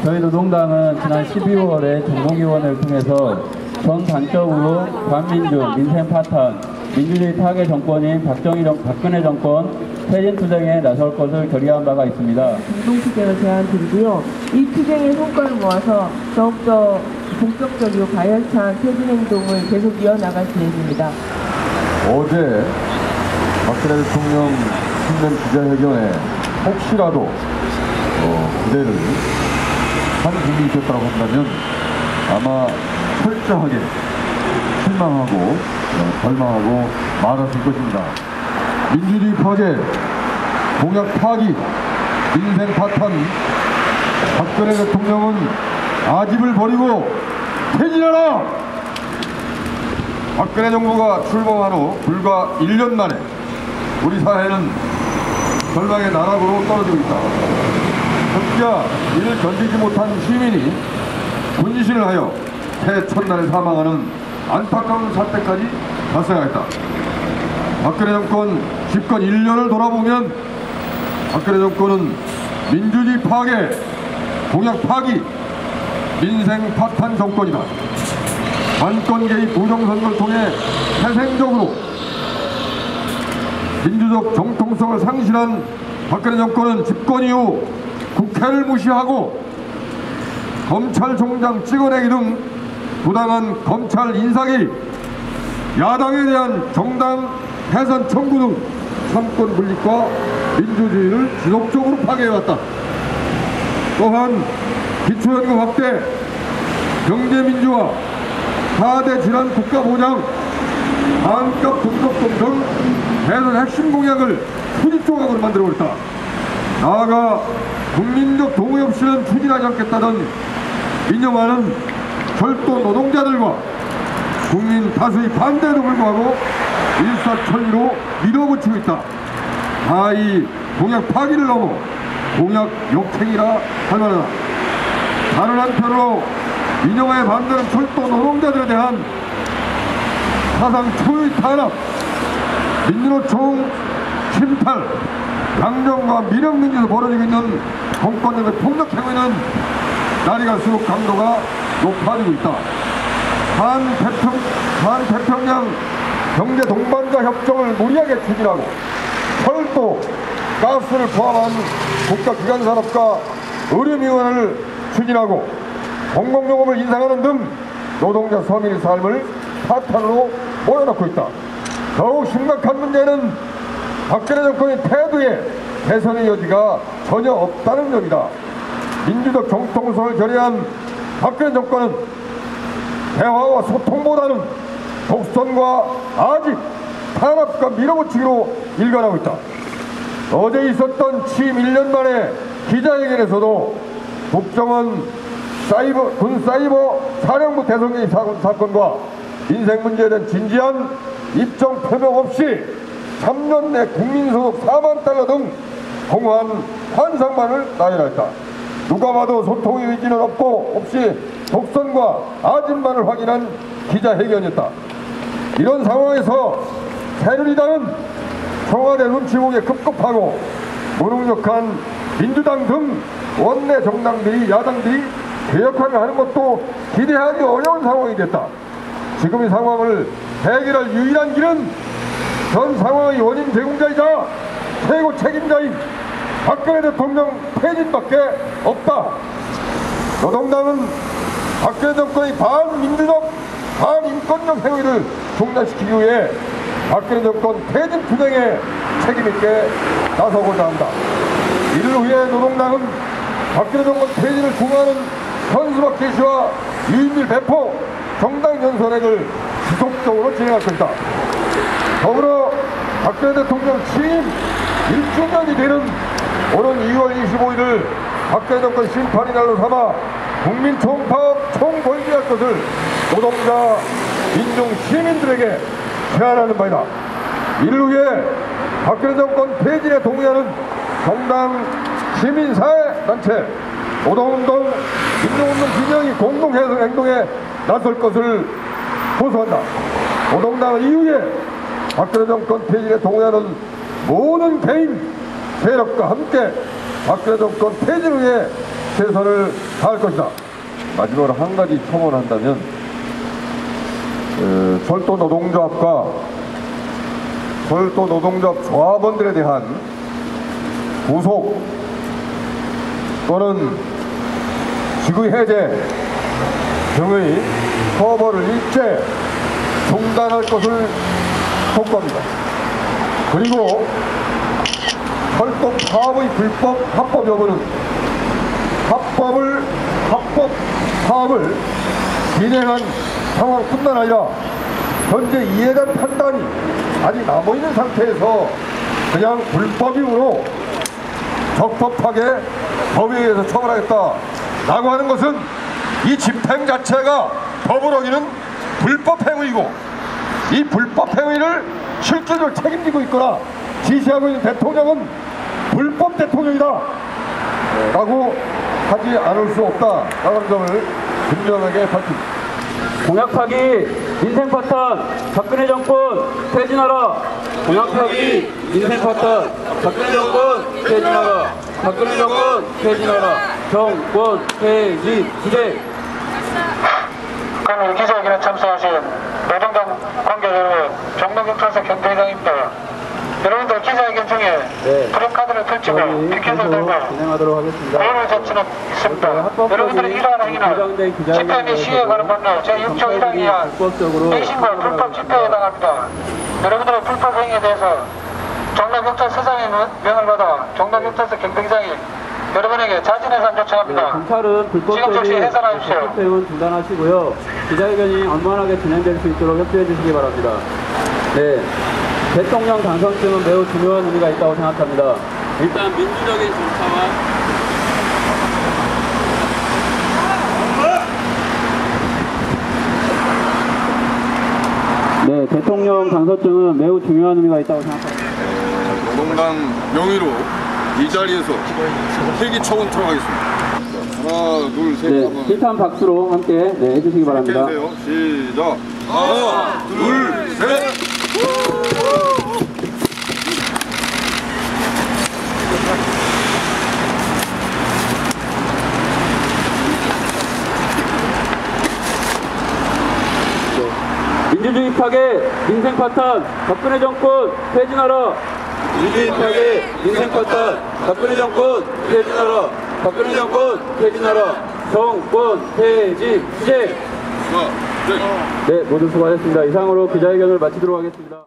저희 노동당은 지난 12월에 정공위원회를 통해서 전 단적으로 반민주, 민생 파탄, 민주주의 타계 정권인 박근혜 정권 퇴진 투쟁에 나설 것을 결의한 바가 있습니다. 공동투쟁을 제안드리고요. 이 투쟁의 성과를 모아서 더욱더 본격적이고 가열찬 퇴진 행동을 계속 이어나갈 계획입니다. 어제 박근혜 대통령 신년 기자회견에 혹시라도 기대를 한 분이 있었다고 한다면 아마 철저하게 실망하고 절망하고 말았을 것입니다. 민주주의 파괴, 공약 파기, 민생 파탄, 박근혜 대통령은 아집을 버리고 퇴진하라! 박근혜 정부가 출범한 후 불과 1년 만에 우리 사회는 절망의 나락으로 떨어지고 있다. 특히나 이를 견디지 못한 시민이 분신을 하여 새해 첫날에 사망하는 안타까운 사태까지 발생하였다. 박근혜 정권 집권 1년을 돌아보면 박근혜 정권은 민주주의 파괴, 공약 파기, 민생 파탄 정권이다. 관권 개입 부정선거를 통해 태생적으로 민주적 정통성을 상실한 박근혜 정권은 집권 이후 국회를 무시하고 검찰총장 찍어내기 등 부당한 검찰 인사개입, 야당에 대한 정당 해산 청구 등 삼권 분립과 민주주의를 지속적으로 파괴해왔다. 또한 기초연금 확대, 경제민주화, 4대 질환 국가보장, 반값 등급금 등 대선 핵심 공약을 수직 조각으로 만들어버렸다. 나아가 국민적 동의 없이는 추진하지 않겠다던 이념하는 철도 노동자들과 국민 다수의 반대에도 불구하고 일사천리로 밀어붙이고 있다. 다 이 공약 파기를 넘어 공약 욕행이라 할 만하다. 다른 한편으로 이념에 반대하는 철도 노동자들에 대한 사상 초유의 탄압, 민주노총 침탈, 강정과 미령민주에서 벌어지고 있는 정권력의 폭력 행위는 날이 갈수록 강도가 높아지고 있다. 한태평양 경제 동반자 협정을 무리하게 추진하고 철도, 가스를 포함한 국가기관산업과 의료민원을 추진하고 공공요금을 인상하는 등 노동자 서민의 삶을 파탄으로 몰아넣고 있다. 더욱 심각한 문제는 박근혜 정권의 태도에 개선의 여지가 전혀 없다는 점이다. 민주적 정통성을 결여한 박근혜 정권은 대화와 소통보다는 독선과 아집, 탄압과 밀어붙이기로 일관하고 있다. 어제 있었던 취임 1년 만에 기자회견에서도 국정원 군 사이버 사령부 대성개입 사건과 민생 문제에 대한 진지한 입장 표명 없이 3년 내 국민소득 4만 달러 등 공허한 환상만을 나열했다. 누가 봐도 소통의 의지는 없이 독선과 아집만을 확인한 기자회견이었다. 이런 상황에서 새누리당은 청와대 눈치 보기에 급급하고 무능력한 민주당 등 원내 정당들이 야당들이 개혁하려 하는 것도 기대하기 어려운 상황이 됐다. 지금 이 상황을 해결할 유일한 길은 전 상황의 원인 제공자이자 최고 책임자인 박근혜 대통령 퇴진밖에 없다. 노동당은 박근혜 정권의 반민주적, 반인권적 행위를 중단시키기 위해 박근혜 정권 퇴진 투쟁에 책임있게 나서고자 한다. 이를 위해 노동당은 박근혜 정권 퇴진을 중화하는 현수막 게시와 유인밀 배포, 정당 연설회를 지속적으로 진행할 것이다. 더불어 박근혜 대통령 취임 1주년이 되는 오는 2월 25일을 박근혜 정권 심판의 날로 삼아 국민 총파업 총궐기할 것을 노동자, 민중, 시민들에게 제안하는 바이다. 이를 위해 박근혜 정권 폐진에 동의하는 정당, 시민사회단체, 노동운동, 민중운동 진영이 공동해서 행동에 나설 것을 호소한다. 노동당은 이후에 박근혜 정권 폐진에 동의하는 모든 개인, 세력과 함께 박근혜 정권 폐진을 위해 최선을 다할 것이다. 마지막으로 한 가지 첨언한다면 철도 노동조합과 철도 노동조합 조합원들에 대한 구속 또는 직위 해제 등의 처벌을 일제 중단할 것을 촉구합니다. 그리고 철도 파업의 불법 합법 여부는 합법 파업을 진행한 상황뿐만 아니라 현재 이에 대한 판단이 아직 남아있는 상태에서 그냥 불법이므로 적법하게 법에 의해서 처벌하겠다라고 하는 것은 이 집행 자체가 법을 어기는 불법 행위이고, 이 불법 행위를 실질적으로 책임지고 있거나 지시하고 있는 대통령은 불법 대통령이다 라고 하지 않을 수 없다라는 점을 분명하게 밝힙니다. 공약 파기, 민생 파탄, 박근혜 정권 퇴진하라. 공약 파기, 민생 파탄, 박근혜 정권 퇴진하라. 박근혜 정권 퇴진하라. 정권 퇴진 기대. 오늘 기자회견에 참석하신 노동당 관계 여러분, 종로경찰서 경찰관입니다. 여러분들 기자회견 중에 프랜카드를 펼치고 피켓을 들고 진행하도록 하겠습니다. 고연을 제치는 있습니다. 여러분들의 이러한 행위는 집회 및 시위에 관한 법률 제6조 1항에 의한 배신과 불법 집회에 해당합니다. 여러분들의 불법 행위에 대해서 종로경찰서장의 명을 받아 종로경찰서 경비장이 여러분에게 자진 해산 요청합니다. 경찰은 불법 지금 즉시 해산하십시오. 집회는 중단하시고요. 기자회견이 원만하게 진행될 수 있도록 협조해 주시기 바랍니다. 네, 대통령 당선증은 매우 중요한 의미가 있다고 생각합니다. 일단 민주적인 절차와 네, 대통령 당선증은 매우 중요한 의미가 있다고 생각합니다. 노동당 명의로 이 자리에서 회기 처분토록 하겠습니다. 하나, 둘, 셋. 네, 실탄 박수로 함께 해주시기 바랍니다. 해주세요. 시작. 하나, 둘, 셋. 민주주의 파괴, 민생 파탄, 박근혜 정권 퇴진하라. 민주주의 파괴, 민생 파탄, 박근혜 정권 퇴진하라. 박근혜 정권 퇴진하라. 정권 퇴진 시제. 네, 모두 수고하셨습니다. 이상으로 기자회견을 마치도록 하겠습니다.